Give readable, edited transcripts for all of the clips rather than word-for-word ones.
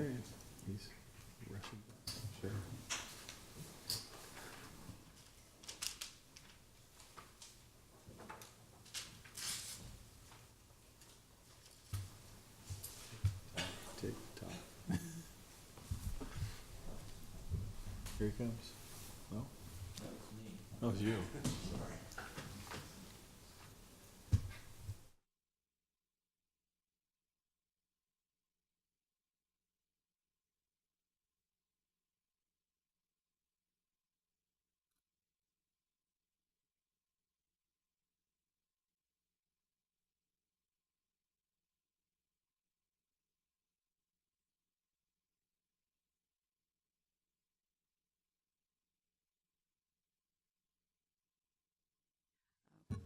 Okay, he's rushing back. Sure. Tick tock. Here he comes. No? That was me. That was you. Sorry.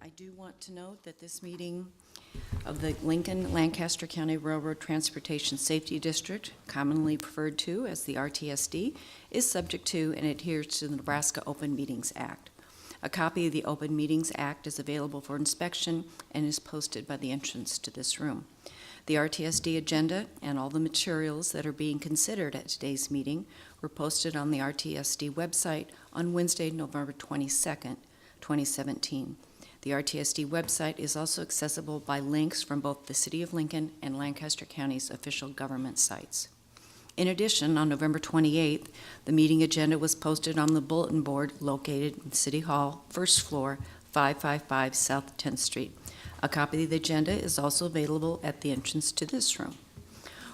I do want to note that this meeting of the Lincoln-Lancaster County Railroad Transportation Safety District, commonly referred to as the RTSD, is subject to and adheres to the Nebraska Open Meetings Act. A copy of the Open Meetings Act is available for inspection and is posted by the entrance to this room. The RTSD agenda and all the materials that are being considered at today's meeting were posted on the RTSD website on Wednesday, November 22nd, 2017. The RTSD website is also accessible by links from both the City of Lincoln and Lancaster County's official government sites. In addition, on November 28th, the meeting agenda was posted on the bulletin board located in City Hall, first floor, 555 South 10th Street. A copy of the agenda is also available at the entrance to this room.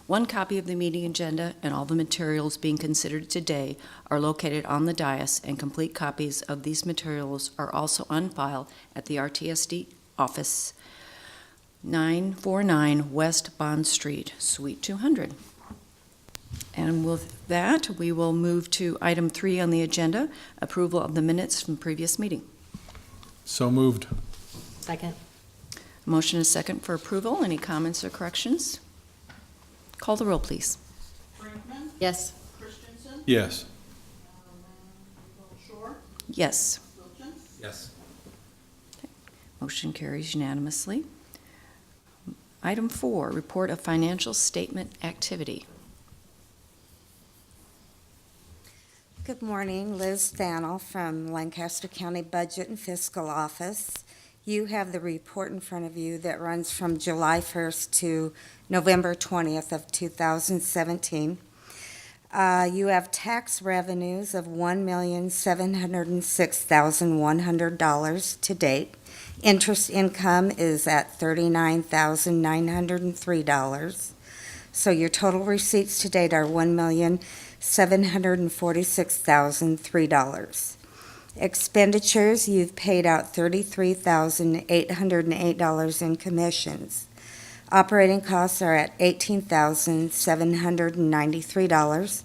One copy of the meeting agenda and all the materials being considered today are located on the dais, and complete copies of these materials are also on file at the RTSD office, 949 West Bond Street, Suite 200. And with that, we will move to item 3 on the agenda, approval of the minutes from previous meeting. So moved. Second. Motion is second for approval. Any comments or corrections? Call the roll, please. Brinkman, Yes. Christensen, Yes. Shore, Yes. Wilchin, Yes. Motion carries unanimously. Item 4, report of financial statement activity. Good morning, Liz Thannell from Lancaster County Budget and Fiscal Office. You have the report in front of you that runs from July 1st to November 20th of 2017. You have tax revenues of $1,706,100 to date. Interest income is at $39,903. So your total receipts to date are $1,746,003. Expenditures, you've paid out $33,808 in commissions. Operating costs are at $18,793.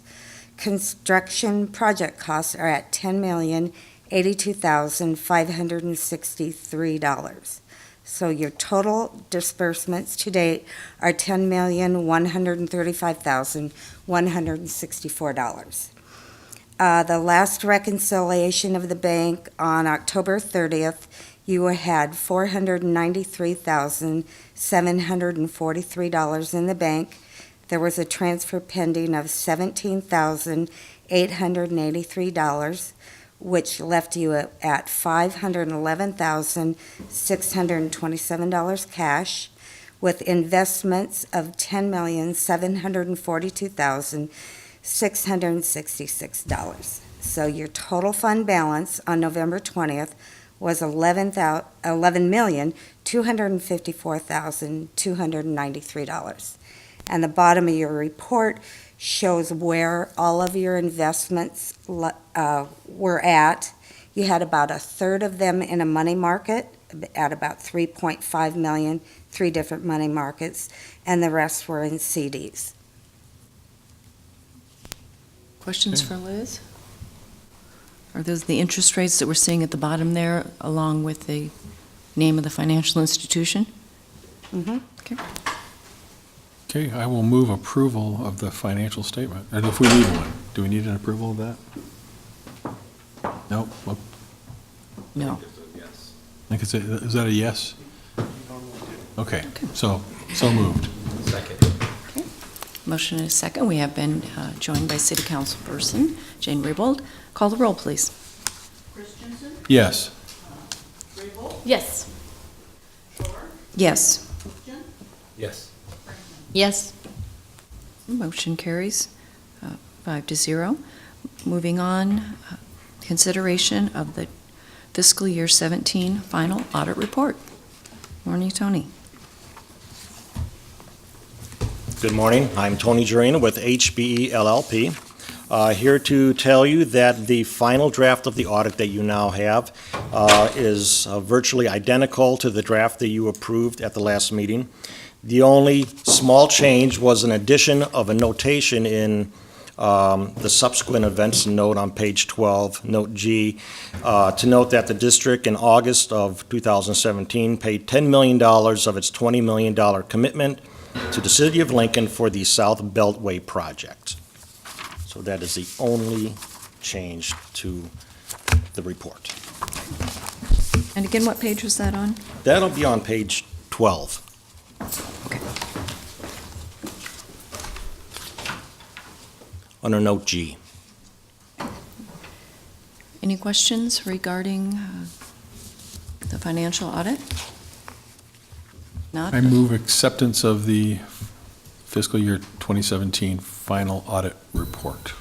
Construction project costs are at $10,082,563. So your total disbursements to date are $10,135,164. The last reconciliation of the bank on October 30th, you had $493,743 in the bank. There was a transfer pending of $17,883, which left you at $511,627 cash, with investments of $10,742,666. So your total fund balance on November 20th was $11,254,293. And the bottom of your report shows where all of your investments were at. You had about a third of them in a money market at about $3.5 million, 3 different money markets, and the rest were in CDs. Questions for Liz? Are those the interest rates that we're seeing at the bottom there, along with the name of the financial institution? Mm-hmm. Okay. Okay, I will move approval of the financial statement. And if we need one, do we need an approval of that? No? Well, No. Yes. I think is that a yes? Okay, so moved. Second. Motion and a second. We have been joined by City Councilperson Jane Raybold. Call the roll, please. Christensen, Yes. Raybold, Yes. Shore, Yes. Hoopton, Yes. Brinkman. Yes. Motion carries 5-0. Moving on, consideration of the fiscal year 17 final audit report. Morning, Tony. Good morning. I'm Tony Jarena with HBE LLP. Here to tell you that the final draft of the audit that you now have is virtually identical to the draft that you approved at the last meeting. The only small change was an addition of a notation in the subsequent events note on page 12, note G, to note that the district in August of 2017 paid $10 million of its $20 million commitment to the City of Lincoln for the South Beltway project. So that is the only change to the report. And again, what page was that on? That'll be on page 12. Okay. Under note G. Any questions regarding the financial audit? Not? I move acceptance of the fiscal year 2017 final audit report.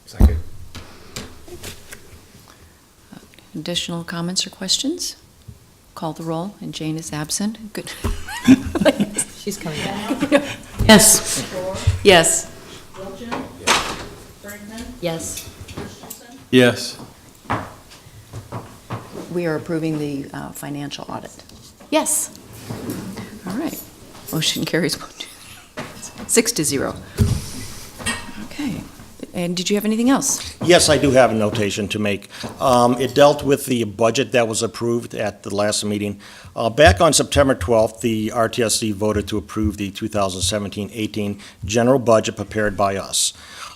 Second. Additional comments or questions? Call the roll, and Jane is absent. Good. She's coming back. Yes. Shore, Yes. Hoopton, Brinkman, Yes. Christensen, Yes. We are approving the financial audit. Yes. All right. Motion carries 6-0. Okay. And did you have anything else? Yes, I do have a notation to make. It dealt with the budget that was approved at the last meeting. Back on September 12th, the RTSC voted to approve the 2017-18 general budget prepared by us.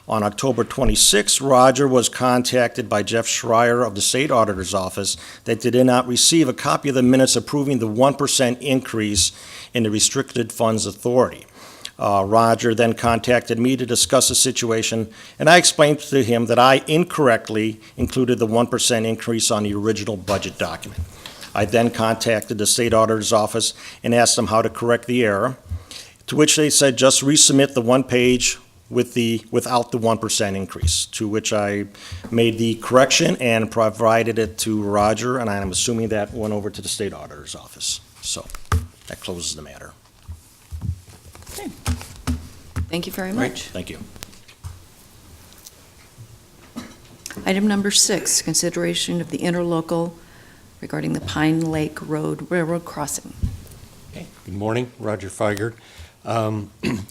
On October 26th, Roger was contacted by Jeff Schreier of the State Auditor's Office that they did not receive a copy of the minutes approving the 1% increase in the Restricted Funds Authority. Roger then contacted me to discuss the situation, and I explained to him that I incorrectly included the 1% increase on the original budget document. I then contacted the State Auditor's Office and asked them how to correct the error, to which they said just resubmit the one page without the 1% increase, to which I made the correction and provided it to Roger, and I'm assuming that went over to the State Auditor's Office. So that closes the matter. Okay. Thank you very Right? much. Thank you. Item number 6, consideration of the interlocal regarding the Pine Lake Road Railroad crossing. Okay. Good morning, Roger Feigert.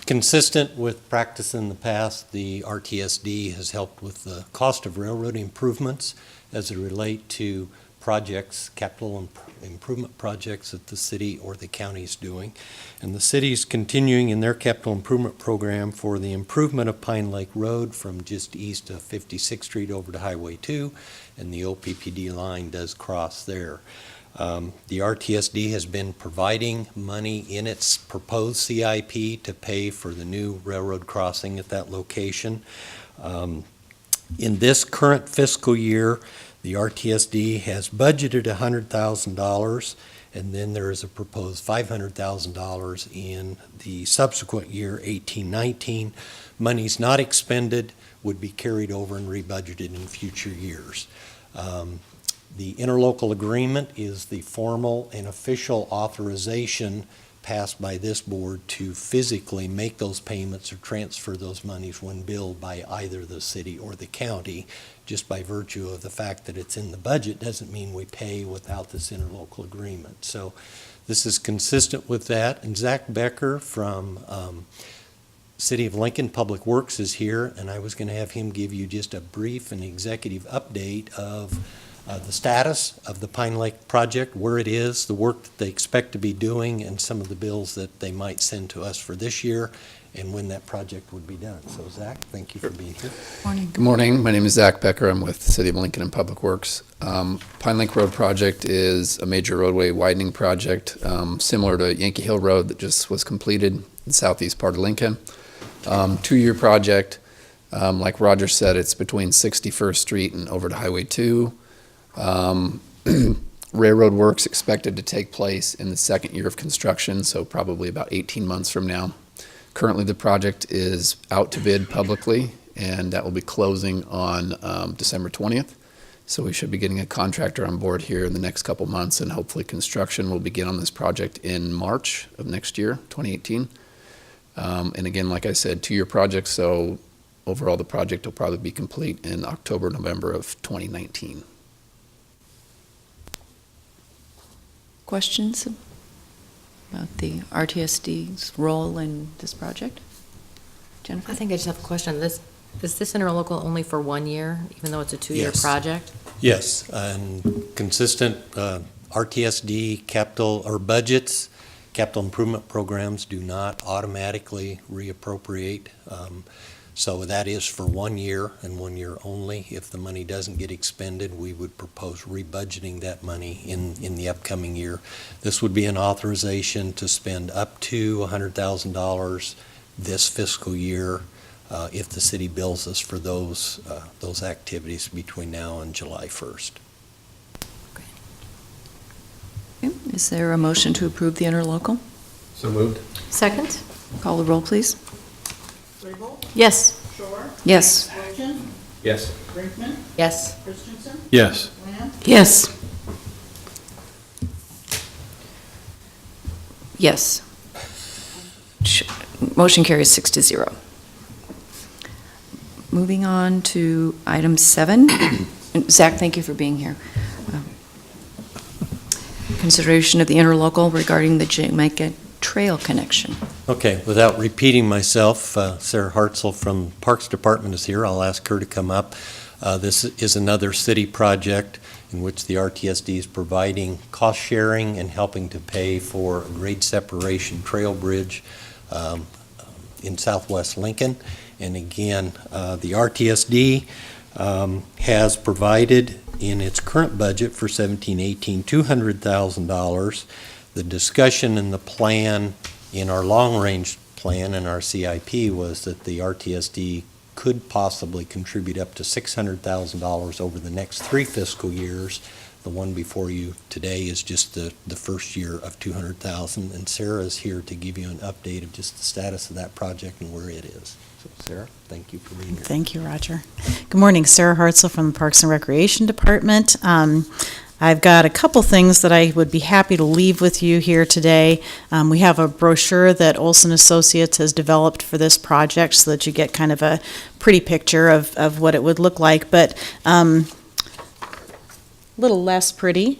Consistent with practice in the past, the RTSD has helped with the cost of railroad improvements as they relate to projects, capital improvement projects that the city or the county is doing. And the city is continuing in their capital improvement program for the improvement of Pine Lake Road from just east of 56th Street over to Highway 2, and the OPPD line does cross there. The RTSD has been providing money in its proposed CIP to pay for the new railroad crossing at that location. In this current fiscal year, the RTSD has budgeted $100,000, and then there is a proposed $500,000 in the subsequent year, 18-19. Monies not expended would be carried over and rebudgeted in future years. The interlocal agreement is the formal and official authorization passed by this board to physically make those payments or transfer those monies when billed by either the city or the county. Just by virtue of the fact that it's in the budget doesn't mean we pay without this interlocal agreement. So this is consistent with that. And Zach Becker from City of Lincoln Public Works is here, and I was going to have him give you just a brief and executive update of the status of the Pine Lake project, where it is, the work that they expect to be doing, and some of the bills that they might send to us for this year, and when that project would be done. So Zach, thank you for being here. Morning. Good morning. My name is Zach Becker. I'm with the City of Lincoln and Public Works. Pine Lake Road project is a major roadway widening project, similar to Yankee Hill Road that just was completed in the southeast part of Lincoln. 2-year project. Like Roger said, it's between 61st Street and over to Highway 2. Railroad works expected to take place in the second year of construction, so probably about 18 months from now. Currently, the project is out to bid publicly, and that will be closing on December 20th. So we should be getting a contractor on board here in the next couple months, and hopefully construction will begin on this project in March of next year, 2018. And again, like I said, 2-year project, so overall the project will probably be complete in October, November of 2019. Questions about the RTSD's role in this project? Jennifer? I think I just have a question. Is this interlocal only for 1 year, even though it's a 2-year Yes. project? Yes, and consistent RTSD capital or budgets, capital improvement programs do not automatically reappropriate. So that is for 1 year and 1 year only. If the money doesn't get expended, we would propose rebudgeting that money in the upcoming year. This would be an authorization to spend up to $100,000 this fiscal year if the city bills us for those activities between now and July 1st. Okay. Is there a motion to approve the interlocal? So moved. Second? Call the roll, please. Raybold? Yes. Shore? Yes. Littleton? Yes. Brinkman? Yes. Christensen? Yes. Lamb? Yes. Yes. Motion carries 6-0. Moving on to item 7. Zach, thank you for being here. Consideration of the interlocal regarding the Jamaica Trail connection. Okay, without repeating myself, Sarah Hartzell from Parks Department is here. I'll ask her to come up. This is another city project in which the RTSD is providing cost sharing and helping to pay for a grade separation trail bridge in southwest Lincoln. And again, the RTSD has provided in its current budget for 17-18 $200,000. The discussion and the plan in our long-range plan and our CIP was that the RTSD could possibly contribute up to $600,000 over the next 3 fiscal years. The one before you today is just the first year of $200,000, and Sarah is here to give you an update of just the status of that project and where it is. So Sarah, thank you for being here. Thank you, Roger. Good morning, Sarah Hartzell from the Parks and Recreation Department. I've got a couple things that I would be happy to leave with you here today. We have a brochure that Olson Associates has developed for this project so that you get kind of a pretty picture of what it would look like, but a little less pretty,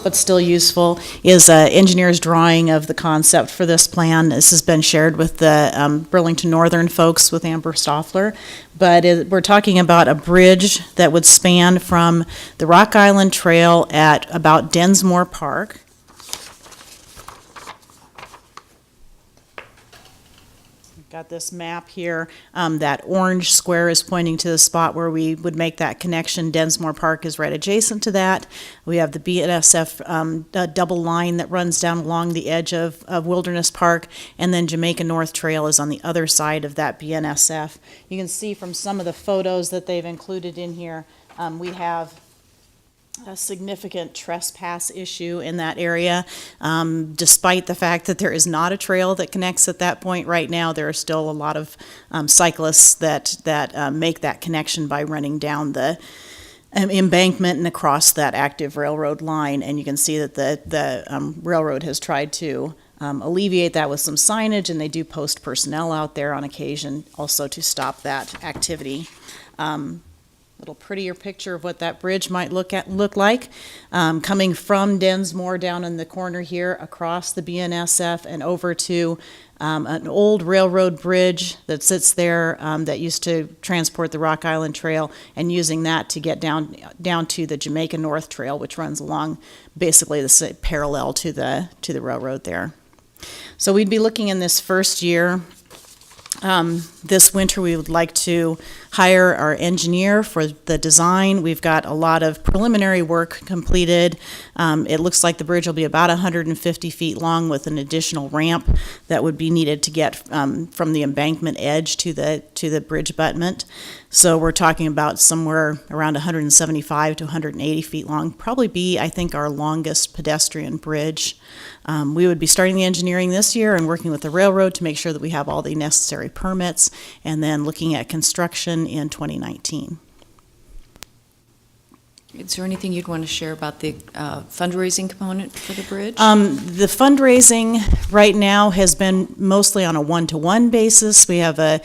but still useful, is an engineer's drawing of the concept for this plan. This has been shared with the Burlington Northern folks with Amber Stoffler, but we're talking about a bridge that would span from the Rock Island Trail at about Densmore Park. Got this map here. That orange square is pointing to the spot where we would make that connection. Densmore Park is right adjacent to that. We have the BNSF double line that runs down along the edge of Wilderness Park, and then Jamaica North Trail is on the other side of that BNSF. You can see from some of the photos that they've included in here, we have a significant trespass issue in that area. Despite the fact that there is not a trail that connects at that point right now, there are still a lot of cyclists that make that connection by running down the embankment and across that active railroad line. And you can see that the railroad has tried to alleviate that with some signage, and they do post personnel out there on occasion also to stop that activity. Little prettier picture of what that bridge might look like. Coming from Densmore down in the corner here, across the BNSF and over to an old railroad bridge that sits there that used to transport the Rock Island Trail, and using that to get down to the Jamaica North Trail, which runs along basically the parallel to the railroad there. So we'd be looking in this first year This winter, we would like to hire our engineer for the design. We've got a lot of preliminary work completed. It looks like the bridge will be about 150 feet long with an additional ramp that would be needed to get from the embankment edge to the bridge abutment. So we're talking about somewhere around 175 to 180 feet long, probably be, I think, our longest pedestrian bridge. We would be starting the engineering this year and working with the railroad to make sure that we have all the necessary permits, and then looking at construction in 2019. Is there anything you'd want to share about the fundraising component for the bridge? The fundraising right now has been mostly on a one-to-one basis. We have a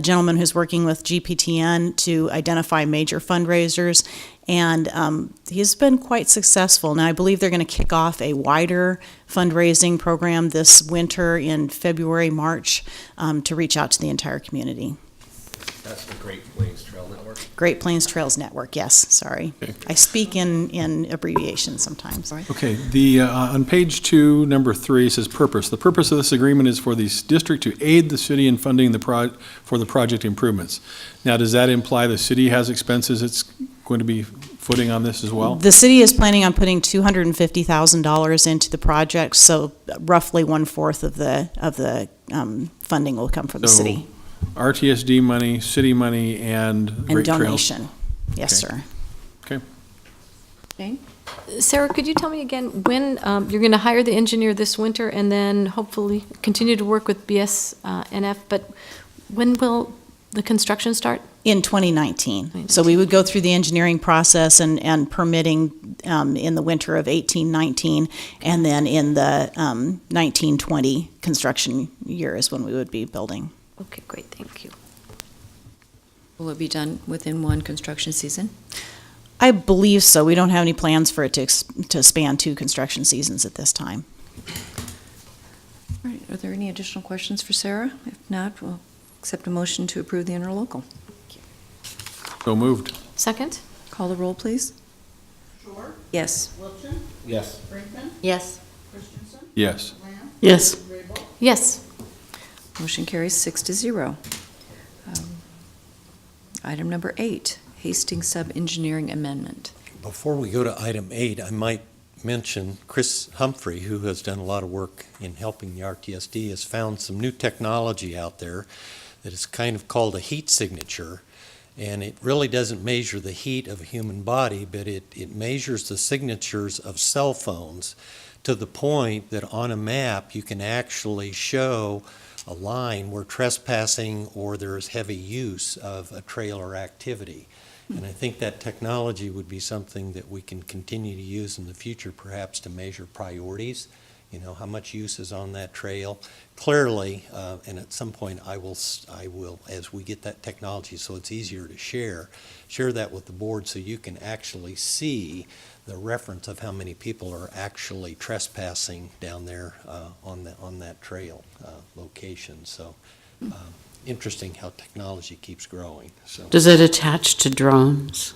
gentleman who's working with GPTN to identify major fundraisers, and he's been quite successful. Now, I believe they're going to kick off a wider fundraising program this winter in February, March, to reach out to the entire community. That's the Great Plains Trail Network. Great Plains Trails Network, yes, sorry. Okay. I speak in abbreviations sometimes. Okay, on page 2, number 3, it says purpose. The purpose of this agreement is for the district to aid the city in funding for the project improvements. Now, does that imply the city has expenses it's going to be footing on this as well? The city is planning on putting $250,000 into the project, so roughly 1/4 of the funding will come from the So, city. RTSD money, city money, and Great Trails? donation. Yes, Okay. sir. Okay. Jane? Sarah, could you tell me again when you're going to hire the engineer this winter and then hopefully continue to work with BSNF, but when will the construction start? In 2019. So we would go through the engineering process and permitting in the winter of 18-19, and then in the 19-20 construction year is when we would be building. Okay, great, thank you. Will it be done within one construction season? I believe so. We don't have any plans for it to span 2 construction seasons at this time. All right, are there any additional questions for Sarah? If not, we'll accept a motion to approve the interlocal. So moved. Second? Call the roll, please. Shore, Yes. Wilchin, Yes. Brinkman, Yes. Christensen, Yes. Lamb, Yes. Raybold. Yes. Motion carries 6-0. Item number 8, Hastings Sub-Engineering Amendment. Before we go to item 8, I might mention Chris Humphrey, who has done a lot of work in helping the RTSD, has found some new technology out there that is kind of called a heat signature. And it really doesn't measure the heat of a human body, but it measures the signatures of cell phones to the point that on a map you can actually show a line where trespassing or there's heavy use of a trail or activity. And I think that technology would be something that we can continue to use in the future, perhaps to measure priorities, how much use is on that trail. Clearly, and at some point I will, as we get that technology so it's easier to share that with the board so you can actually see the reference of how many people are actually trespassing down there on that trail location. So interesting how technology keeps growing. So Does it attach to drones?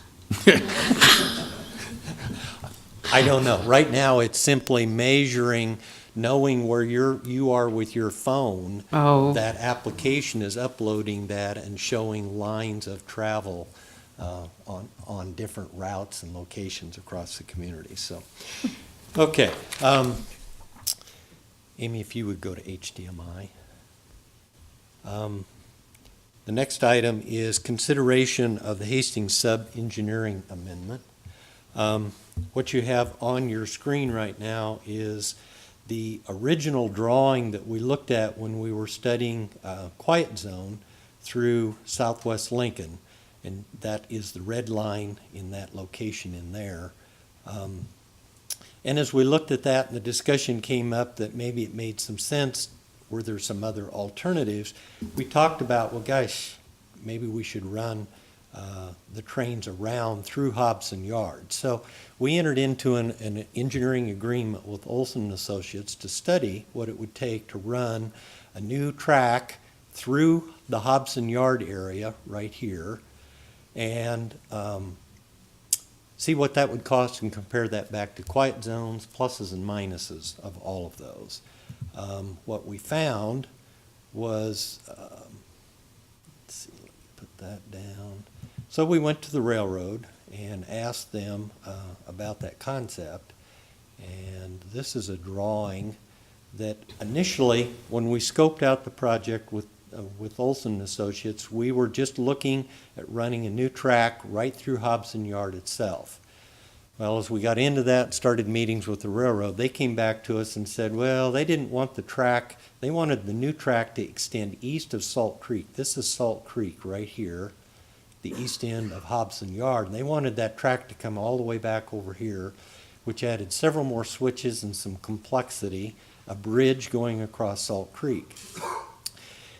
I don't know. Right now, it's simply measuring, knowing where you are with your phone. Oh. That application is uploading that and showing lines of travel on different routes and locations across the community. So, okay. Amy, if you would go to HDMI. The next item is consideration of the Hastings Sub-Engineering Amendment. What you have on your screen right now is the original drawing that we looked at when we were studying Quiet Zone through Southwest Lincoln, and that is the red line in that location in there. And as we looked at that and the discussion came up that maybe it made some sense, were there some other alternatives, we talked about, well, gosh, maybe we should run the trains around through Hobson Yard. So we entered into an engineering agreement with Olson & Associates to study what it would take to run a new track through the Hobson Yard area right here and see what that would cost and compare that back to quiet zones, pluses and minuses of all of those. What we found was let's see, let me put that down. So we went to the railroad and asked them about that concept. And this is a drawing that initially, when we scoped out the project with Olson and Associates, we were just looking at running a new track right through Hobson Yard itself. Well, as we got into that and started meetings with the railroad, they came back to us and said, well, they didn't want the track, they wanted the new track to extend east of Salt Creek. This is Salt Creek right here, the east end of Hobson Yard. And they wanted that track to come all the way back over here, which added several more switches and some complexity, a bridge going across Salt Creek.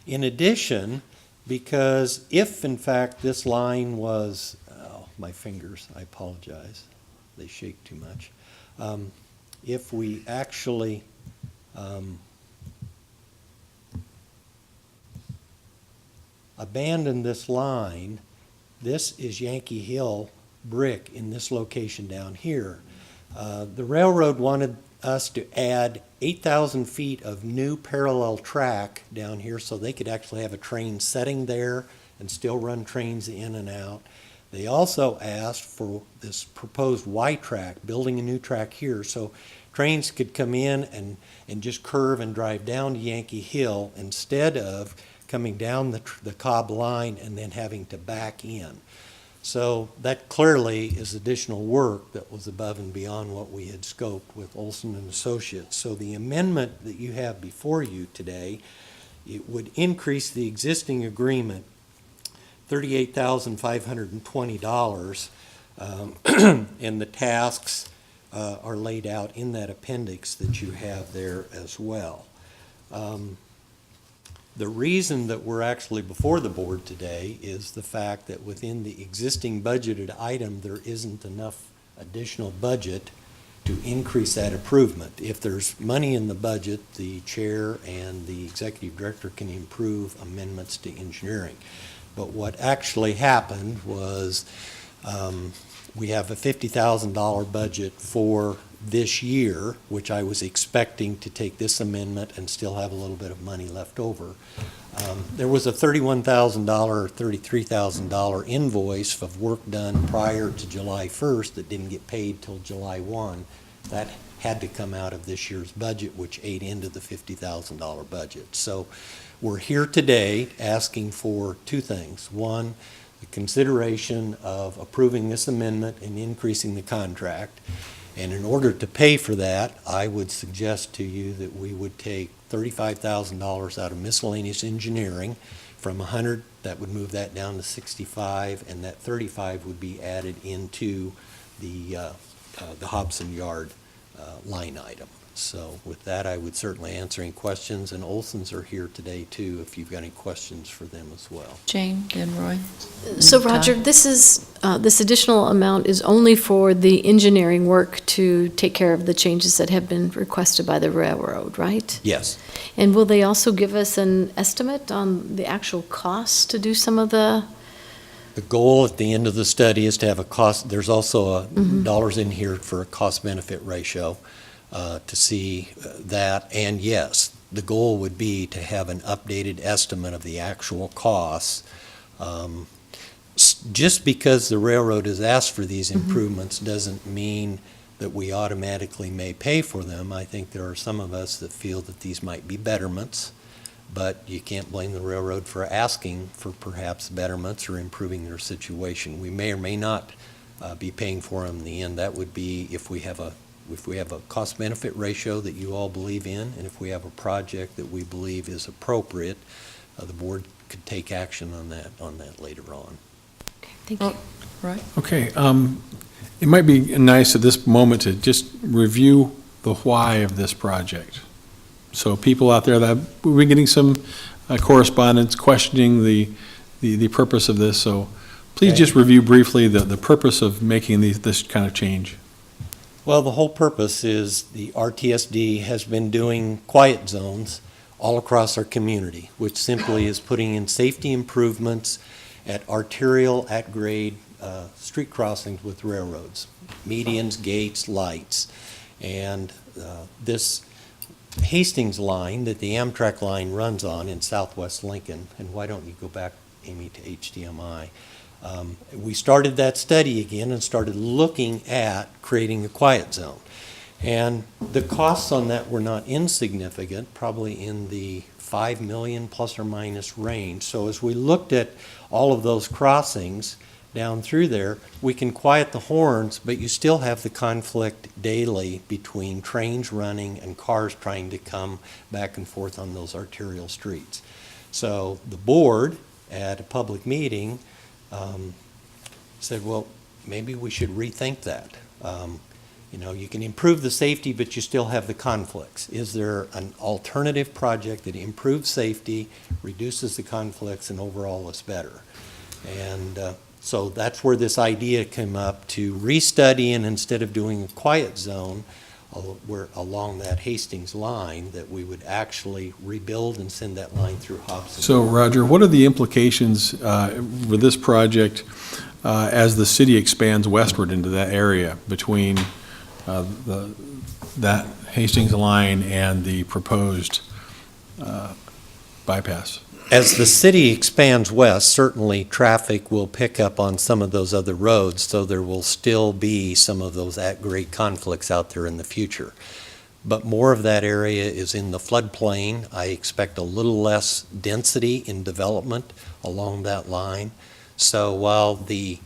In addition, because if in fact this line was, oh, my fingers, I apologize, they shake too much. If we actually abandon this line, this is Yankee Hill brick in this location down here. The railroad wanted us to add 8,000 feet of new parallel track down here so they could actually have a train setting there and still run trains in and out. They also asked for this proposed Y track, building a new track here, so trains could come in and just curve and drive down to Yankee Hill instead of coming down the Cobb line and then having to back in. So that clearly is additional work that was above and beyond what we had scoped with Olson and Associates. So the amendment that you have before you today, it would increase the existing agreement $38,520, and the tasks are laid out in that appendix that you have there as well. The reason that we're actually before the board today is the fact that within the existing budgeted item, there isn't enough additional budget to increase that improvement. If there's money in the budget, the chair and the executive director can improve amendments to engineering. But what actually happened was we have a $50,000 budget for this year, which I was expecting to take this amendment and still have a little bit of money left over. There was a $31,000 or $33,000 invoice of work done prior to July 1st that didn't get paid till July 1. That had to come out of this year's budget, which ate into the $50,000 budget. So we're here today asking for two things. One, the consideration of approving this amendment and increasing the contract. And in order to pay for that, I would suggest to you that we would take $35,000 out of miscellaneous engineering from 100, that would move that down to 65, and that 35 would be added into the Hobson Yard line item. So with that, I would certainly answer any questions, and Olsons are here today too, if you've got any questions for them as well. Jane, then Roy. So Roger, this is, this additional amount is only for the engineering work to take care of the changes that have been requested by the railroad, right? Yes. And will they also give us an estimate on the actual costs to do some of the? The goal at the end of the study is to have a cost, there's also dollars in here for a cost-benefit ratio. To see that, and yes, the goal would be to have an updated estimate of the actual costs. Just because the railroad has asked for these improvements doesn't mean that we automatically may pay for them. I think there are some of us that feel that these might be betterments, but you can't blame the railroad for asking for perhaps betterments or improving their situation. We may or may not be paying for them in the end. That would be if we have a cost-benefit ratio that you all believe in, and if we have a project that we believe is appropriate, the board could take action on that later on. Okay, thank you. Roy? Okay, it might be nice at this moment to just review the why of this project. So people out there that we've been getting some correspondence questioning the purpose of this, so please just review briefly the purpose of making this kind of change. Well, the whole purpose is the RTSD has been doing quiet zones all across our community, which simply is putting in safety improvements at arterial, at-grade street crossings with railroads, medians, gates, lights. And this Hastings line that the Amtrak line runs on in southwest Lincoln, and why don't you go back Amy to HDMI. We started that study again and started looking at creating a quiet zone. And the costs on that were not insignificant, probably in the 5 million plus or minus range. So as we looked at all of those crossings down through there, we can quiet the horns, but you still have the conflict daily between trains running and cars trying to come back and forth on those arterial streets. So the board at a public meeting said, well, maybe we should rethink that. You can improve the safety, but you still have the conflicts. Is there an alternative project that improves safety, reduces the conflicts, and overall is better? And so that's where this idea came up to restudy, and instead of doing a quiet zone along that Hastings line, that we would actually rebuild and send that line through Hobson. So, Roger, what are the implications for this project as the city expands westward into that area between that Hastings line and the proposed bypass? As the city expands west, certainly traffic will pick up on some of those other roads, so there will still be some of those at-grade conflicts out there in the future. But more of that area is in the floodplain. I expect a little less density in development along that line. So while the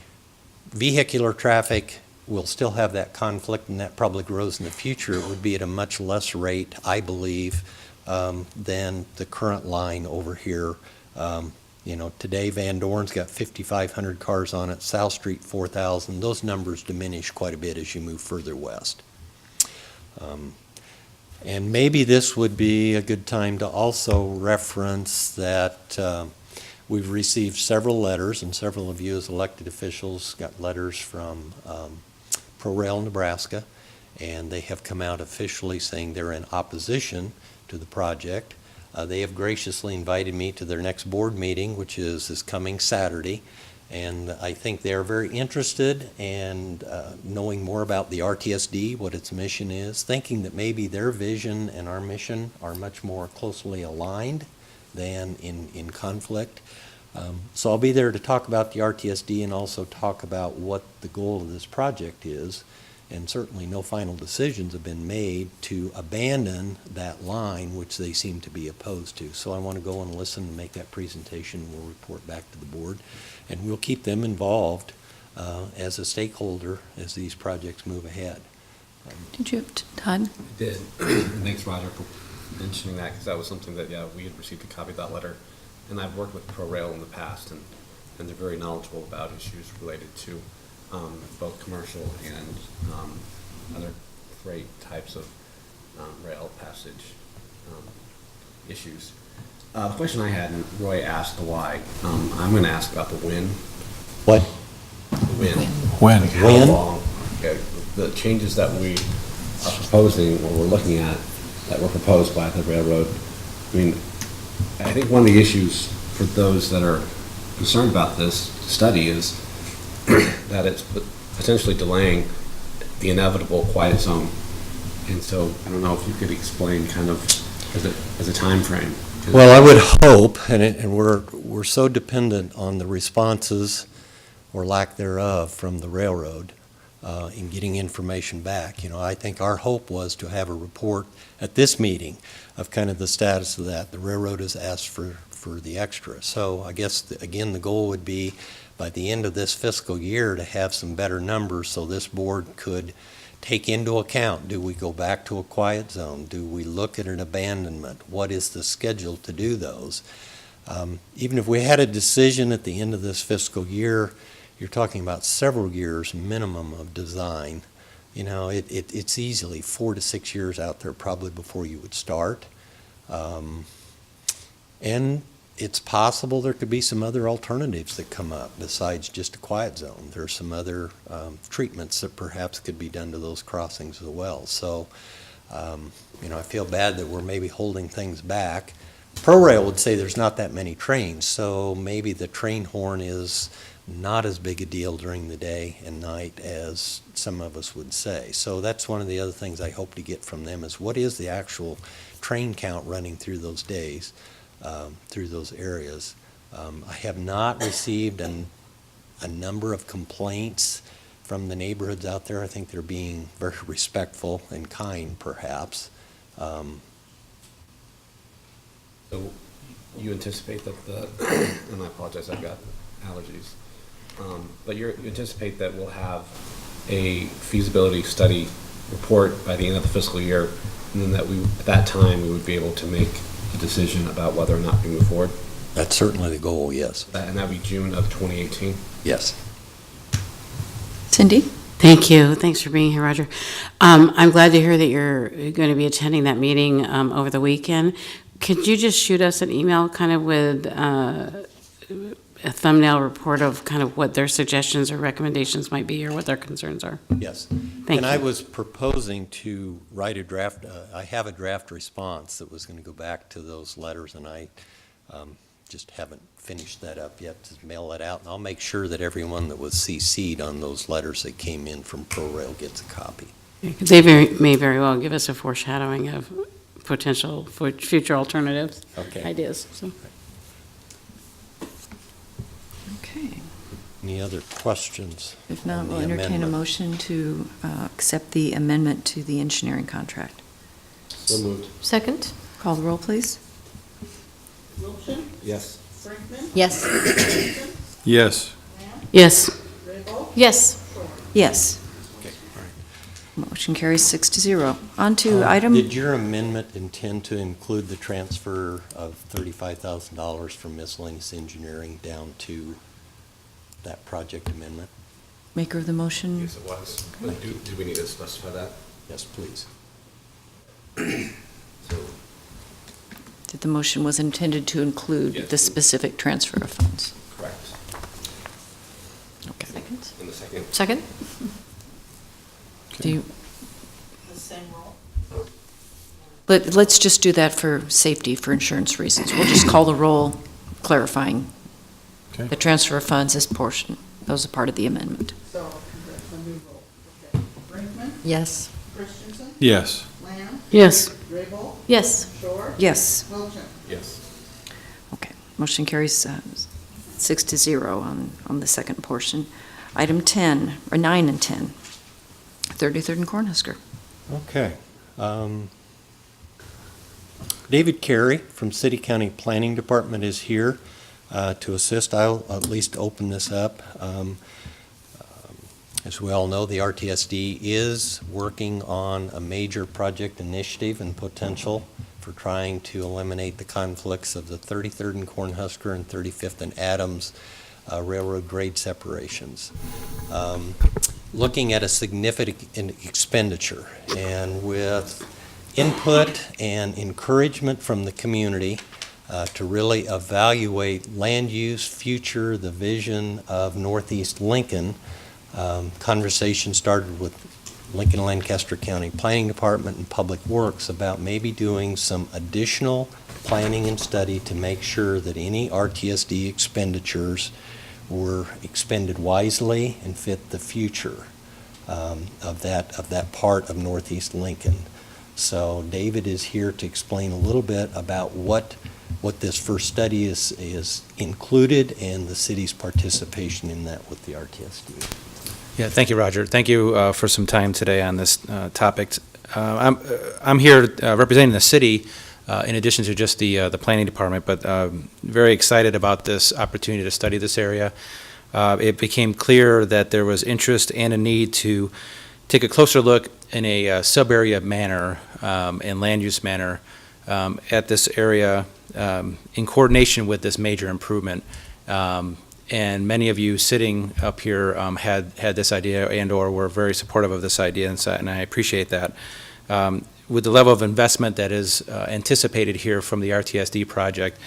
vehicular traffic will still have that conflict, and that probably grows in the future, it would be at a much less rate, I believe, than the current line over here. Today Van Dorn's got 5,500 cars on it, South Street 4,000. Those numbers diminish quite a bit as you move further west. And maybe this would be a good time to also reference that we've received several letters, and several of you as elected officials got letters from ProRail Nebraska, and they have come out officially saying they're in opposition to the project. They have graciously invited me to their next board meeting, which is this coming Saturday, and I think they're very interested in knowing more about the RTSD, what its mission is, thinking that maybe their vision and our mission are much more closely aligned than in conflict. So I'll be there to talk about the RTSD and also talk about what the goal of this project is. And certainly no final decisions have been made to abandon that line, which they seem to be opposed to. So I want to go and listen and make that presentation. We'll report back to the board, and we'll keep them involved as a stakeholder as these projects move ahead. Did you, Todd? I did. And thanks, Roger, for mentioning that, because that was something that, we had received a copy of that letter. And I've worked with ProRail in the past, and they're very knowledgeable about issues related to both commercial and other freight types of rail passage issues. The question I had, and Roy asked the why, I'm going to ask about the when. What? The when. When? Like how long? The changes that we are proposing, or we're looking at, that were proposed by the railroad. I mean, I think one of the issues for those that are concerned about this study is that it's potentially delaying the inevitable quiet zone. And so I don't know if you could explain kind of as a time frame. Well, I would hope, and we're so dependent on the responses or lack thereof from the railroad in getting information back. I think our hope was to have a report at this meeting of kind of the status of that. The railroad has asked for the extra. So I guess, again, the goal would be by the end of this fiscal year to have some better numbers so this board could take into account, do we go back to a quiet zone? Do we look at an abandonment? What is the schedule to do those? Even if we had a decision at the end of this fiscal year, you're talking about several years minimum of design. It's easily 4 to 6 years out there probably before you would start. And it's possible there could be some other alternatives that come up besides just a quiet zone. There are some other treatments that perhaps could be done to those crossings as well. So, I feel bad that we're maybe holding things back. ProRail would say there's not that many trains, so maybe the train horn is not as big a deal during the day and night as some of us would say. So that's one of the other things I hope to get from them is what is the actual train count running through those days, through those areas. I have not received a number of complaints from the neighborhoods out there. I think they're being very respectful and kind, perhaps. So you anticipate that and I apologize, I've got allergies. But you anticipate that we'll have a feasibility study report by the end of the fiscal year, and then that at that time, we would be able to make a decision about whether or not we move forward? That's certainly the goal, yes. And that would be June of 2018? Yes. Cindy? Thank you. Thanks for being here, Roger. I'm glad to hear that you're going to be attending that meeting over the weekend. Could you just shoot us an email kind of with a thumbnail report of kind of what their suggestions or recommendations might be or what their concerns are? Yes. Thank And you. I was proposing to write a draft, I have a draft response that was going to go back to those letters, and I just haven't finished that up yet to mail it out. And I'll make sure that everyone that was CC'd on those letters that came in from ProRail gets a copy. They may very well give us a foreshadowing of potential for future alternatives, Okay. ideas. So. Okay. Any other questions? If not, on the we'll entertain a amendment? motion to accept the amendment to the engineering contract. So moved. Second? Call the roll, please. Wilchin, Yes. Brinkman, Yes. Peterson, Yes. Lamb, Yes. Raybold, Yes. Shore. Yes. Okay, all right. Motion carries 6-0. On to item, Did your amendment intend to include the transfer of $35,000 from miscellaneous engineering down to that project amendment? maker of the motion. Yes, it was. But do we need to specify that? Yes, please. So, That the motion was intended to include Yes. the specific transfer of funds. correct. Okay. In the second? Second? Do you, The same roll. but let's just do that for safety, for insurance reasons. We'll just call the roll, clarifying. Okay. The transfer of funds is portion. Those are part of the amendment. So, the new roll. Okay. Brinkman, Yes. Christensen, Yes. Lamb, Yes. Raybold, Yes. Shore, Yes. Wilchin. Yes. Okay. Motion carries 6-0 on the second portion. Item 10, or 9 and 10, 33rd and Cornhusker. Okay. David Carey from City County Planning Department is here to assist. I'll at least open this up. As we all know, the RTSD is working on a major project initiative and potential for trying to eliminate the conflicts of the 33rd and Cornhusker and 35th and Adams railroad grade separations. Looking at a significant expenditure, and with input and encouragement from the community to really evaluate land use, future, the vision of Northeast Lincoln. Conversation started with Lincoln Lancaster County Planning Department and Public Works about maybe doing some additional planning and study to make sure that any RTSD expenditures were expended wisely and fit the future of that part of Northeast Lincoln. So David is here to explain a little bit about what this first study is included and the city's participation in that with the RTSD. Yeah, thank you, Roger. Thank you for some time today on this topic. I'm here representing the city in addition to just the planning department, but very excited about this opportunity to study this area. It became clear that there was interest and a need to take a closer look in a sub-area manner and land use manner at this area in coordination with this major improvement. And many of you sitting up here had this idea and/or were very supportive of this idea, and I appreciate that. With the level of investment that is anticipated here from the RTSD project,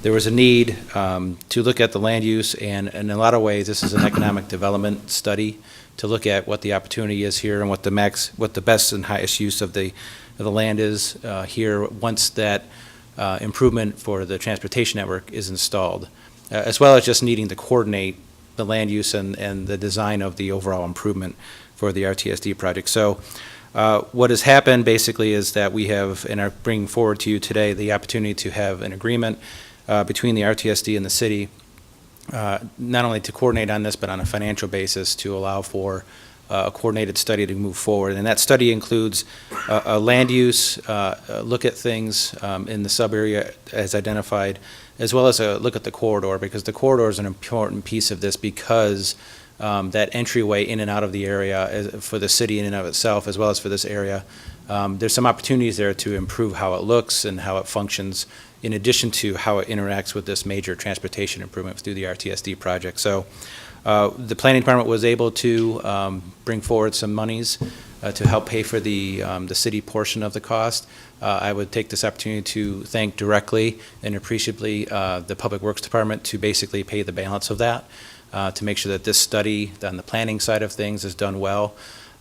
there was a need to look at the land use, and in a lot of ways, this is an economic development study to look at what the opportunity is here and what the best and highest use of the land is here once that improvement for the transportation network is installed. As well as just needing to coordinate the land use and the design of the overall improvement for the RTSD project. So what has happened basically is that we have, and are bringing forward to you today, the opportunity to have an agreement between the RTSD and the city not only to coordinate on this, but on a financial basis to allow for a coordinated study to move forward. And that study includes a land use, look at things in the sub-area as identified, as well as a look at the corridor, because the corridor is an important piece of this because that entryway in and out of the area for the city in and of itself, as well as for this area, there's some opportunities there to improve how it looks and how it functions, in addition to how it interacts with this major transportation improvement through the RTSD project. So the planning department was able to bring forward some monies to help pay for the city portion of the cost. I would take this opportunity to thank directly and appreciably the Public Works Department to basically pay the balance of that, to make sure that this study on the planning side of things is done well.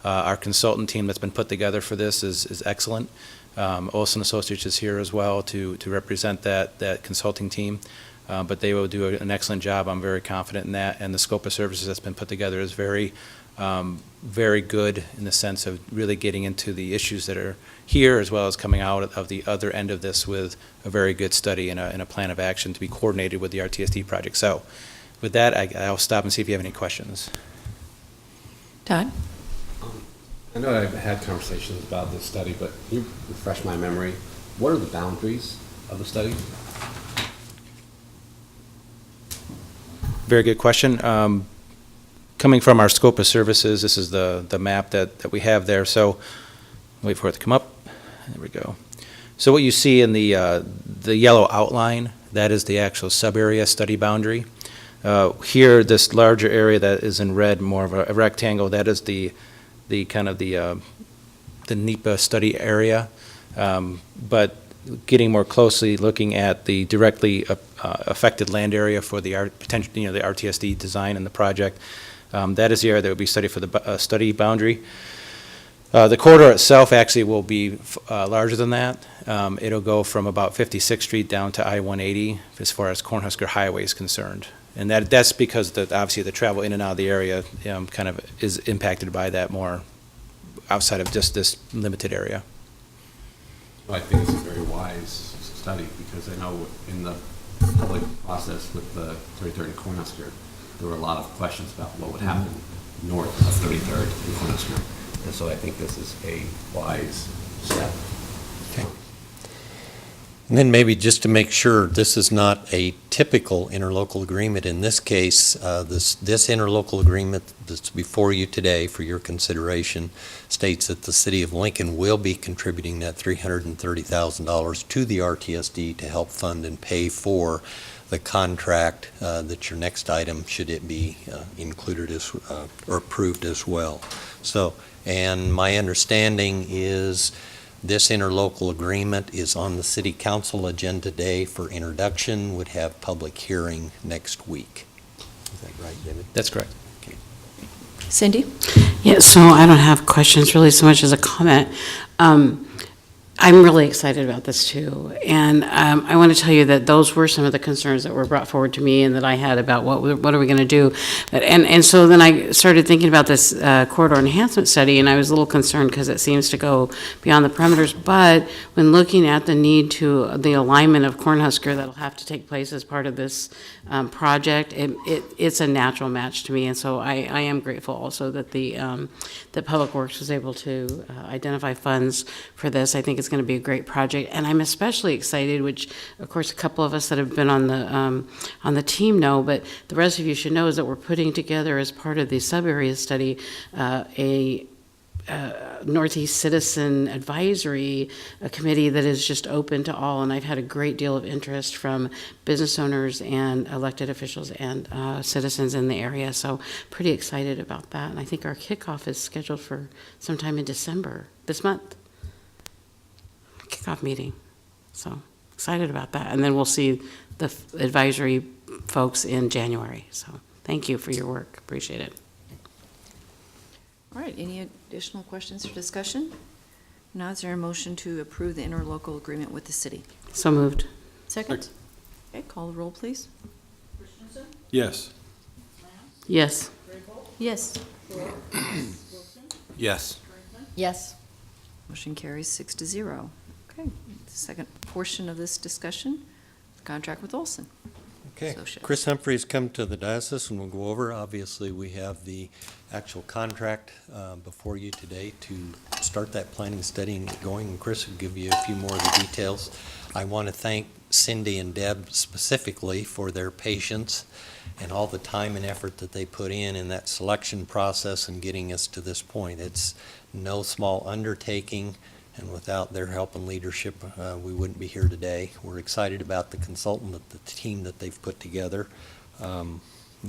Our consultant team that's been put together for this is excellent. Olson Associates is here as well to represent that consulting team. But they will do an excellent job. I'm very confident in that. And the scope of services that's been put together is very good in the sense of really getting into the issues that are here, as well as coming out of the other end of this with a very good study and a plan of action to be coordinated with the RTSD project. So with that, I'll stop and see if you have any questions. Todd? I know I've had conversations about this study, but can you refresh my memory? What are the boundaries of the study? Very good question. Coming from our scope of services, this is the map that we have there. So wait for it to come up. There we go. So what you see in the yellow outline, that is the actual sub-area study boundary. Here, this larger area that is in red, more of a rectangle, that is the kind of the NEPA study area. But getting more closely looking at the directly affected land area for the potential, the RTSD design and the project, that is the area that would be studied for the study boundary. The corridor itself actually will be larger than that. It'll go from about 56th Street down to I-180 as far as Comhusker Highway is concerned. And that's because obviously the travel in and out of the area kind of is impacted by that more outside of just this limited area. Well, I think it's a very wise study, because I know in the public process with the 33rd and Comhusker, there were a lot of questions about what would happen north of 33rd and Comhusker. And so I think this is a wise step. Okay. And then maybe just to make sure, this is not a typical interlocal agreement. In this case, this interlocal agreement that's before you today for your consideration states that the City of Lincoln will be contributing that $330,000 to the RTSD to help fund and pay for the contract that your next item, should it be included as or approved as well. So, and my understanding is this interlocal agreement is on the City Council agenda today for introduction, would have public hearing next week. Is that right, David? That's correct. Okay. Cindy? Yeah, so I don't have questions really so much as a comment. I'm really excited about this too. And I want to tell you that those were some of the concerns that were brought forward to me and that I had about what are we going to do. And so then I started thinking about this corridor enhancement study, and I was a little concerned because it seems to go beyond the perimeters. But when looking at the need to the alignment of Comhusker that'll have to take place as part of this project, it's a natural match to me. And so I am grateful also that that Public Works was able to identify funds for this. I think it's going to be a great project, and I'm especially excited, which of course a couple of us that have been on the team know, but the rest of you should know, is that we're putting together as part of the sub-area study a Northeast Citizen Advisory Committee that is just open to all, and I've had a great deal of interest from business owners and elected officials and citizens in the area, so pretty excited about that. And I think our kickoff is scheduled for sometime in December, this month. Kickoff meeting, so excited about that. And then we'll see the advisory folks in January, so thank you for your work, appreciate it. All right, any additional questions or discussion? Now, is there a motion to approve the interlocal agreement with the city? So moved. Second? Okay, call the roll, please. Christensen, Yes. Lance, Yes. Graybolt, Yes. Thor, Wilson, Yes. Brinkman, Yes. Motion carries 6-0. Okay, the second portion of this discussion, the contract with Olson. Okay, Associates. Chris Humphreys come to the diocese and we'll go over. Obviously, we have the actual contract before you today to start that planning study and get going. And Chris will give you a few more of the details. I want to thank Cindy and Deb specifically for their patience and all the time and effort that they put in that selection process and getting us to this point. It's no small undertaking, and without their help and leadership, we wouldn't be here today. We're excited about the consultant, the team that they've put together, and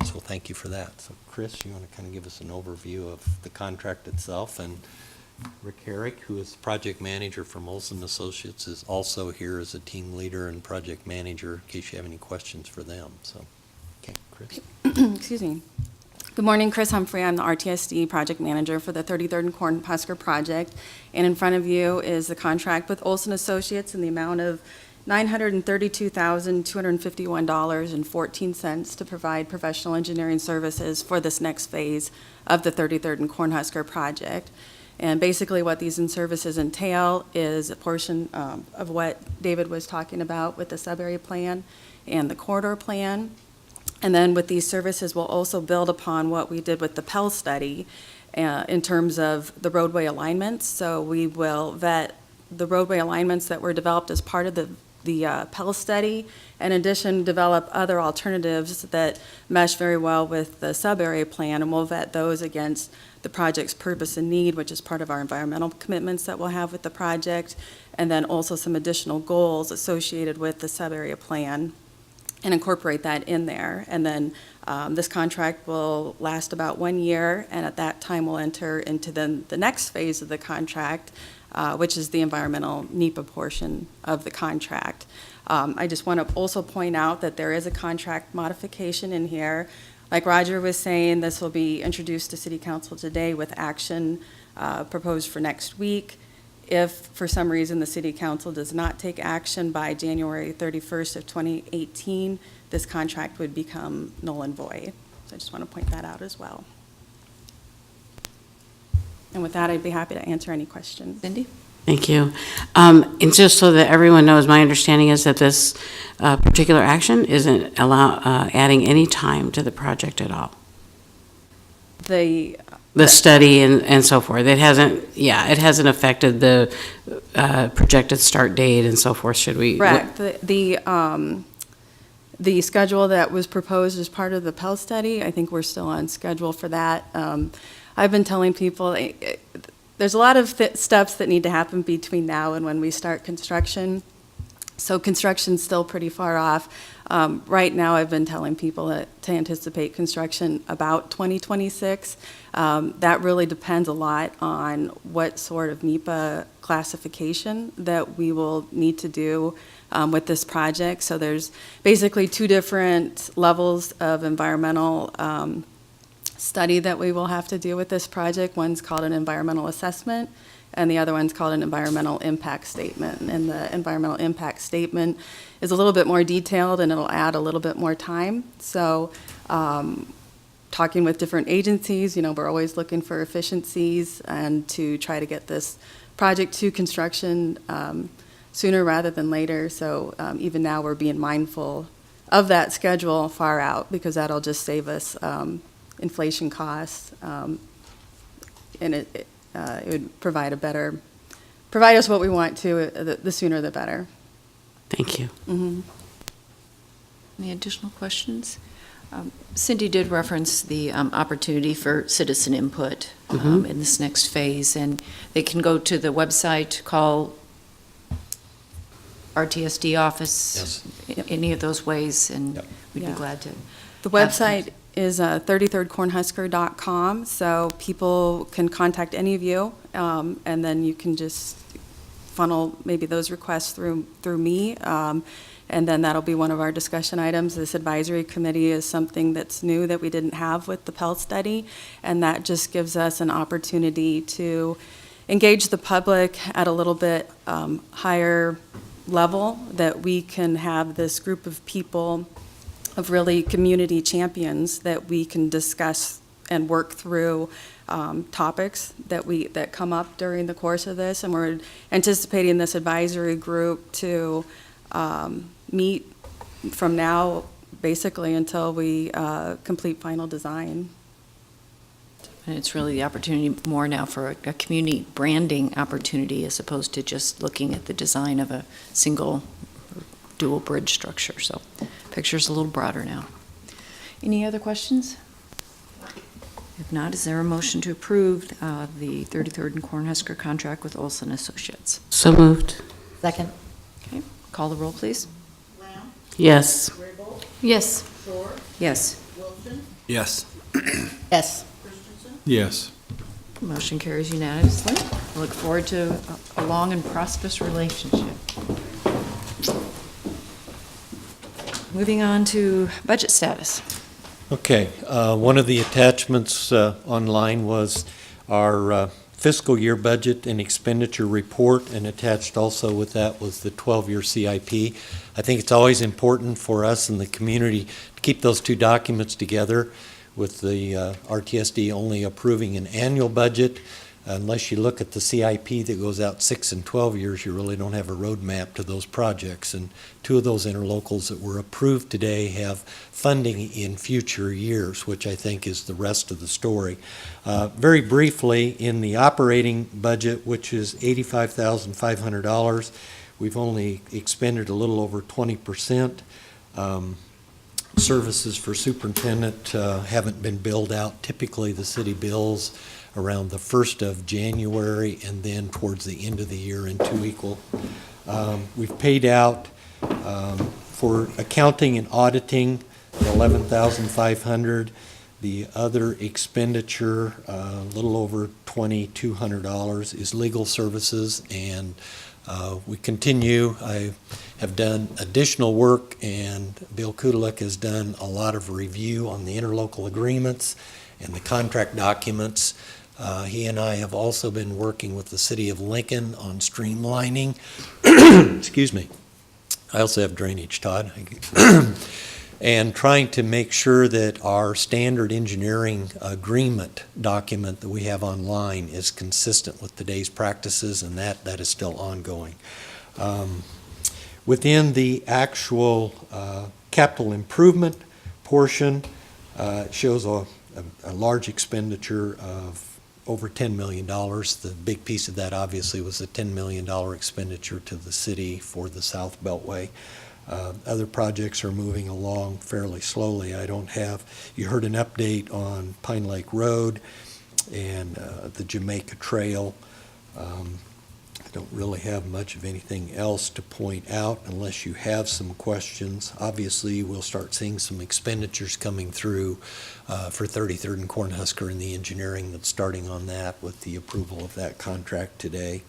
so thank you for that. So Chris, you want to kind of give us an overview of the contract itself, and Rick Herrick, who is the project manager from Olson Associates, is also here as a team leader and project manager in case you have any questions for them. So, okay, Chris. Excuse me. Good morning, Chris Humphrey. I'm the RTSD project manager for the 33rd and Comhusker project. And in front of you is the contract with Olson Associates in the amount of $932,251.14 to provide professional engineering services for this next phase of the 33rd and Comhusker project. And basically what these services entail is a portion of what David was talking about with the sub-area plan and the corridor plan. And then with these services, we'll also build upon what we did with the Pell study in terms of the roadway alignments. So we will vet the roadway alignments that were developed as part of the Pell study. In addition, develop other alternatives that mesh very well with the sub-area plan, and we'll vet those against the project's purpose and need, which is part of our environmental commitments that we'll have with the project, and then also some additional goals associated with the sub-area plan, and incorporate that in there. And then this contract will last about 1 year, and at that time we'll enter into the next phase of the contract, which is the environmental NEPA portion of the contract. I just want to also point out that there is a contract modification in here. Like Roger was saying, this will be introduced to City Council today with action proposed for next week. If, for some reason, the City Council does not take action by January 31st of 2018, this contract would become null and void. So I just want to point that out as well. And with that, I'd be happy to answer any questions. Cindy? Thank you. And just so that everyone knows, my understanding is that this particular action isn't adding any time to the project at all. The study and so forth. It hasn't affected the projected start date and so forth, should we? Correct. The schedule that was proposed as part of the Pell study, I think we're still on schedule for that. I've been telling people, there's a lot of steps that need to happen between now and when we start construction. So construction's still pretty far off. Right now, I've been telling people to anticipate construction about 2026. That really depends a lot on what sort of NEPA classification that we will need to do with this project. So there's basically two different levels of environmental study that we will have to do with this project. One's called an environmental assessment, and the other one's called an environmental impact statement. And the environmental impact statement is a little bit more detailed, and it'll add a little bit more time. So talking with different agencies, we're always looking for efficiencies and to try to get this project to construction sooner rather than later. So even now, we're being mindful of that schedule far out, because that'll just save us inflation costs, and it would provide us what we want to, the sooner the better. Thank you. Mm-hmm. Any additional questions? Cindy did reference the opportunity for citizen input in this next phase, and they can go to the website, call RTSD office, any of those ways, and we'd be glad to. The website is 33rdcornhusker.com, so people can contact any of you, and then you can just funnel maybe those requests through me, and then that'll be one of our discussion items. This advisory committee is something that's new that we didn't have with the Pell study, and that just gives us an opportunity to engage the public at a little bit higher level, that we can have this group of people, of really community champions, that we can discuss and work through topics that come up during the course of this. And we're anticipating this advisory group to meet from now basically until we complete final design. And it's really the opportunity more now for a community branding opportunity as opposed to just looking at the design of a single dual bridge structure. So picture's a little broader now. Any other questions? If not, is there a motion to approve the 33rd and Cornhusker contract with Olson Associates? So moved. Second. Okay, call the roll, please. Lamb. Yes. Raybold. Yes. Shore. Yes. Wilson. Yes. Yes. Christensen. Yes. Motion carries unanimously. I look forward to a long and prosperous relationship. Moving on to budget status. Okay, one of the attachments online was our fiscal year budget and expenditure report, and attached also with that was the 12-year CIP. I think it's always important for us in the community to keep those two documents together, with the RTSD only approving an annual budget. Unless you look at the CIP that goes out 6 and 12 years, you really don't have a roadmap to those projects. And two of those interlocals that were approved today have funding in future years, which I think is the rest of the story. Very briefly, in the operating budget, which is $85,500, we've only expended a little over 20%. Services for superintendent haven't been billed out. Typically, the city bills around the 1st of January and then towards the end of the year in two equal. We've paid out for accounting and auditing $11,500. The other expenditure, a little over $2,200, is legal services, and we continue. I have done additional work, and Bill Kudelik has done a lot of review on the interlocal agreements and the contract documents. He and I have also been working with the City of Lincoln on streamlining. Excuse me. I also have drainage, Todd. And trying to make sure that our standard engineering agreement document that we have online is consistent with today's practices, and that is still ongoing. Within the actual capital improvement portion, it shows a large expenditure of over $10 million. The big piece of that obviously was the $10 million expenditure to the city for the South Beltway. Other projects are moving along fairly slowly. You heard an update on Pine Lake Road and the Jamaica Trail. I don't really have much of anything else to point out unless you have some questions. Obviously, we'll start seeing some expenditures coming through for 33rd and Cornhusker and the engineering that's starting on that with the approval of that contract today.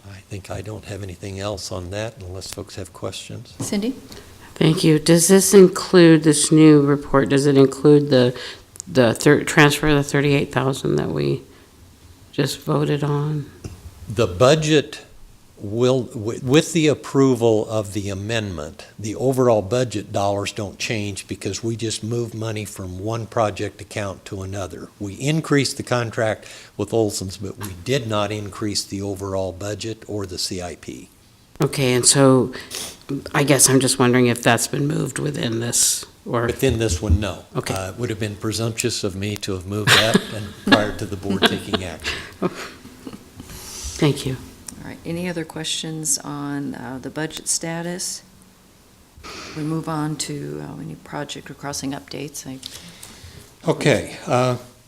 I think I don't have anything else on that unless folks have questions. Cindy? Thank you. Does this include this new report? Does it include the transfer of the 38,000 that we just voted on? The budget will, with the approval of the amendment, the overall budget dollars don't change because we just move money from one project account to another. We increased the contract with Olson's, but we did not increase the overall budget or the CIP. Okay, and so I guess I'm just wondering if that's been moved within this, or... Within this one, no. Okay. It would have been presumptuous of me to have moved that and prior to the board taking action. Thank you. All right, any other questions on the budget status? We move on to any project or crossing updates. Okay,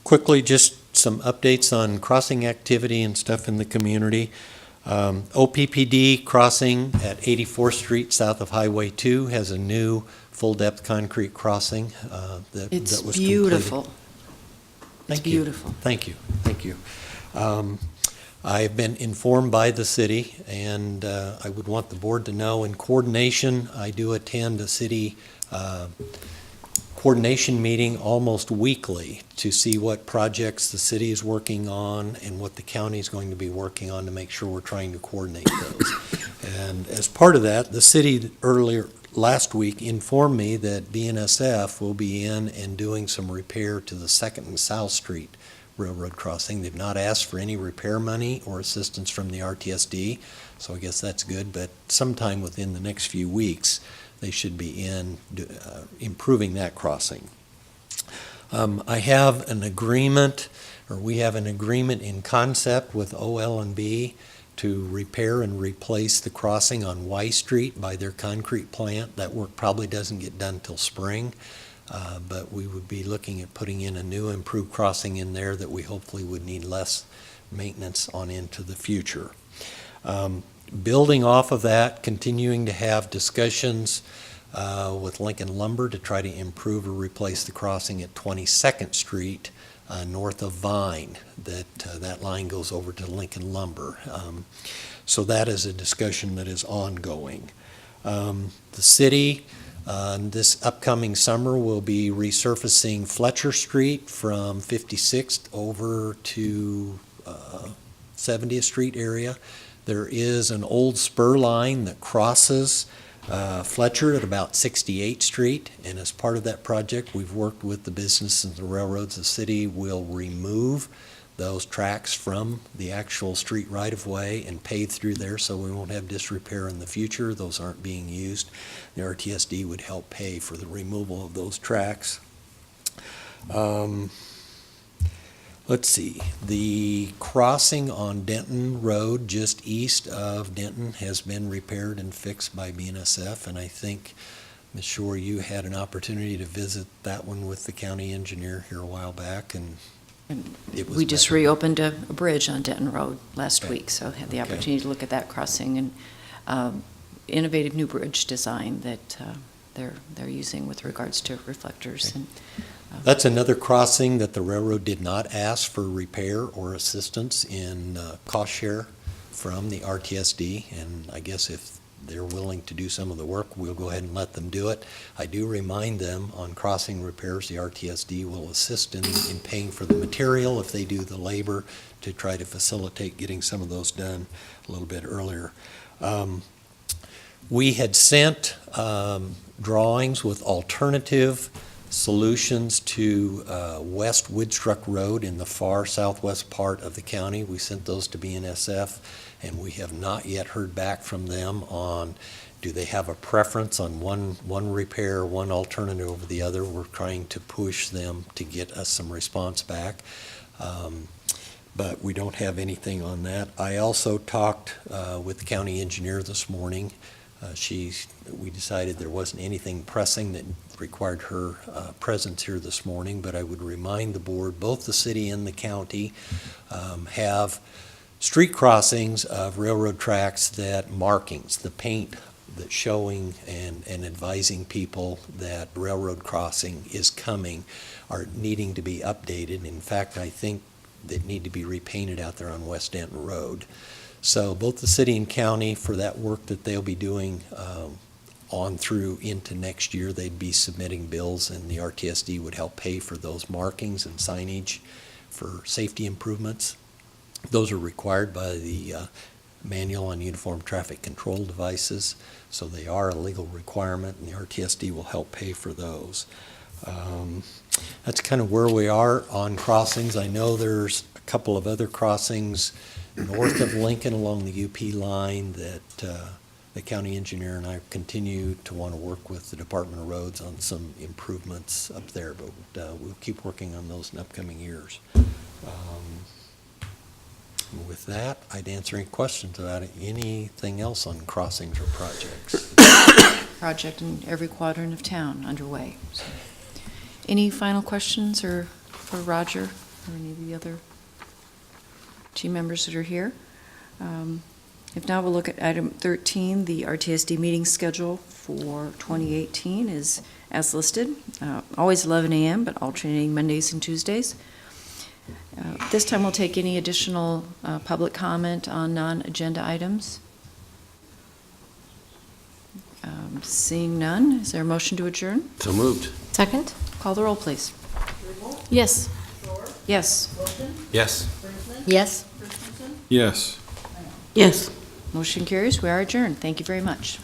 quickly, just some updates on crossing activity and stuff in the community. OPPD crossing at 84th Street south of Highway 2 has a new full-depth concrete crossing that was completed. Beautiful. Thank you. Beautiful. Thank you. Thank you. I have been informed by the city, and I would want the board to know, in coordination, I do attend a city coordination meeting almost weekly to see what projects the city is working on and what the county is going to be working on to make sure we're trying to coordinate those. And as part of that, the city earlier last week informed me that BNSF will be in and doing some repair to the 2nd and South Street railroad crossing. They've not asked for any repair money or assistance from the RTSD, so I guess that's good, but sometime within the next few weeks, they should be improving that crossing. I have an agreement, or we have an agreement in concept with OL&B to repair and replace the crossing on Y Street by their concrete plant. That work probably doesn't get done till spring, but we would be looking at putting in a new improved crossing in there that we hopefully would need less maintenance on into the future. Building off of that, continuing to have discussions with Lincoln Lumber to try to improve or replace the crossing at 22nd Street north of Vine. That line goes over to Lincoln Lumber. So that is a discussion that is ongoing. The city this upcoming summer will be resurfacing Fletcher Street from 56th over to 70th Street area. There is an old spur line that crosses Fletcher at about 68th Street, and as part of that project, we've worked with the business and the railroads. The city will remove those tracks from the actual street right-of-way and pave through there, so we won't have disrepair in the future. Those aren't being used. The RTSD would help pay for the removal of those tracks. Let's see, the crossing on Denton Road just east of Denton has been repaired and fixed by BNSF, and I think, Ms. Shore, you had an opportunity to visit that one with the county engineer here a while back, and it was We just better. reopened a bridge on Denton Road last Okay. week, so I had the Okay. opportunity to look at that crossing and innovative new bridge design that they're using with regards to reflectors. Okay. And That's another crossing that the railroad did not ask for repair or assistance in cost share from the RTSD, and I guess if they're willing to do some of the work, we'll go ahead and let them do it. I do remind them on crossing repairs, the RTSD will assist in paying for the material if they do the labor to try to facilitate getting some of those done a little bit earlier. We had sent drawings with alternative solutions to West Woodstruck Road in the far southwest part of the county. We sent those to BNSF, and we have not yet heard back from them on, do they have a preference on one repair, one alternative over the other. We're trying to push them to get us some response back, but we don't have anything on that. I also talked with the county engineer this morning. We decided there wasn't anything pressing that required her presence here this morning, but I would remind the board, both the city and the county have street crossings of railroad tracks that markings, the paint that's showing and advising people that railroad crossing is coming are needing to be updated. In fact, I think they need to be repainted out there on West Denton Road. So both the city and county, for that work that they'll be doing on through into next year, they'd be submitting bills, and the RTSD would help pay for those markings and signage for safety improvements. Those are required by the Manual on Uniform Traffic Control Devices, so they are a legal requirement, and the RTSD will help pay for those. That's kind of where we are on crossings. I know there's a couple of other crossings north of Lincoln along the UP line that the county engineer and I continue to want to work with the Department of Roads on some improvements up there, but we'll keep working on those in upcoming years. With that, I'd answer any questions about it. Anything else on crossings or projects? project in every quadrant of town underway. So, any final questions or for Roger or any of the other team members that are here? If not, we'll look at item 13. The RTSD meeting schedule for 2018 is as listed. Always 11 a.m., but alternating Mondays and Tuesdays. This time we'll take any additional public comment on non-agenda items. Seeing none, is there a motion to adjourn? So moved. Second? Call the roll, please. Yes. Yes. Yes. Yes. Yes. Yes. Motion carries. We are adjourned. Thank you very much.